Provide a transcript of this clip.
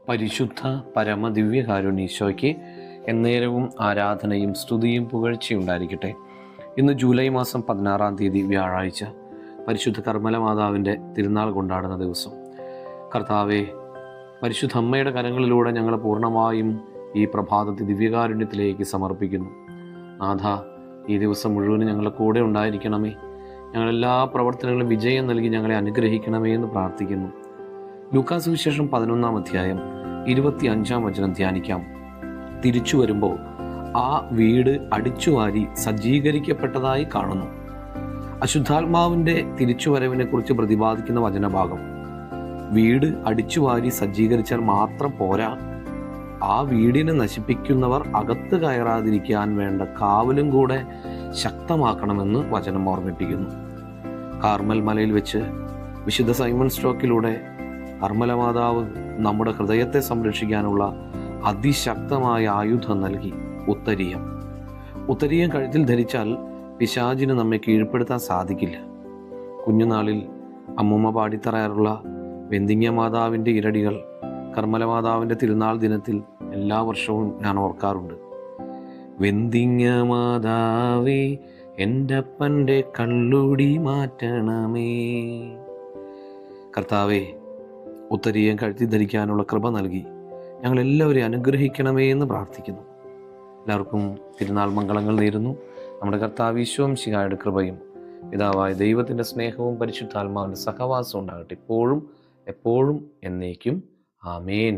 പരിശുദ്ധ പരമദിവ്യകാരുണ്യീശോയ്ക്ക് എന്നേരവും ആരാധനയും സ്തുതിയും പുകഴ്ചയും ഉണ്ടായിരിക്കട്ടെ. ഇന്ന് ജൂലൈ മാസം 16-ാം തീയതി വ്യാഴാഴ്ച, പരിശുദ്ധ കർമ്മല മാതാവിൻ്റെ തിരുനാൾ കൊണ്ടാടുന്ന ദിവസം. കർത്താവെ, പരിശുദ്ധ അമ്മയുടെ കരങ്ങളിലൂടെ ഞങ്ങൾ പൂർണ്ണമായും ഈ പ്രഭാതത്തിൽ ദിവ്യകാരുണ്യത്തിലേക്ക് സമർപ്പിക്കുന്നു. നാഥ, ഈ ദിവസം മുഴുവനും ഞങ്ങളുടെ കൂടെ ഉണ്ടായിരിക്കണമേ. ഞങ്ങളെല്ലാ പ്രവർത്തനങ്ങളും വിജയം നൽകി ഞങ്ങളെ അനുഗ്രഹിക്കണമേ എന്ന് പ്രാർത്ഥിക്കുന്നു. ലൂക്കാ സുവിശേഷം 11-ാം അധ്യായം 25-ാം വചനം ധ്യാനിക്കാം. തിരിച്ചു വരുമ്പോൾ ആ വീട് അടിച്ചുവാരി സജ്ജീകരിക്കപ്പെട്ടതായി കാണുന്നു. അശുദ്ധാത്മാവിൻ്റെ തിരിച്ചുവരവിനെ കുറിച്ച് പ്രതിപാദിക്കുന്ന വചനഭാഗം. വീട് അടിച്ചുവാരി സജ്ജീകരിച്ചാൽ മാത്രം പോരാ, ആ വീടിനെ നശിപ്പിക്കുന്നവർ അകത്ത് കയറാതിരിക്കാൻ വേണ്ട കാവലും കൂടെ ശക്തമാക്കണമെന്ന് വചനം ഓർമ്മിപ്പിക്കുന്നു. കാർമൽ മലയിൽ വെച്ച് വിശുദ്ധ സൈമൺ സ്റ്റോക്കിലൂടെ കർമ്മല മാതാവ് നമ്മുടെ ഹൃദയത്തെ സംരക്ഷിക്കാനുള്ള അതിശക്തമായ ആയുധം നൽകി. ഉത്തരീയം കഴുത്തിൽ ധരിച്ചാൽ പിശാചിന് നമ്മെ കീഴ്പ്പെടുത്താൻ സാധിക്കില്ല. കുഞ്ഞുനാളിൽ അമ്മൂമ്മ പാടിത്തറയാറുള്ള വെന്തിങ്ങ മാതാവിൻ്റെ ഇരടികൾ കർമ്മല മാതാവിൻ്റെ തിരുനാൾ ദിനത്തിൽ എല്ലാ വർഷവും ഞാൻ ഓർക്കാറുണ്ട്. വെന്തിങ്ങ മാതാവേ, എൻ്റപ്പൻ്റെ കള്ളുടി മാറ്റണമേ. കർത്താവേ, ഉത്തരീയം കഴുത്തി ധരിക്കാനുള്ള കൃപ നൽകി ഞങ്ങളെല്ലാവരെയും അനുഗ്രഹിക്കണമേ എന്ന് പ്രാർത്ഥിക്കുന്നു. എല്ലാവർക്കും തിരുനാൾ മംഗളങ്ങൾ നേരുന്നു. നമ്മുടെ കർത്താവ് ഈശോ മിശിഹായുടെ കൃപയും പിതാവായ ദൈവത്തിൻ്റെ സ്നേഹവും പരിശുദ്ധാത്മാവിൻ്റെ സഹവാസവും ഉണ്ടാകട്ടെ, ഇപ്പോഴും എപ്പോഴും എന്നേക്കും. ആമേൻ.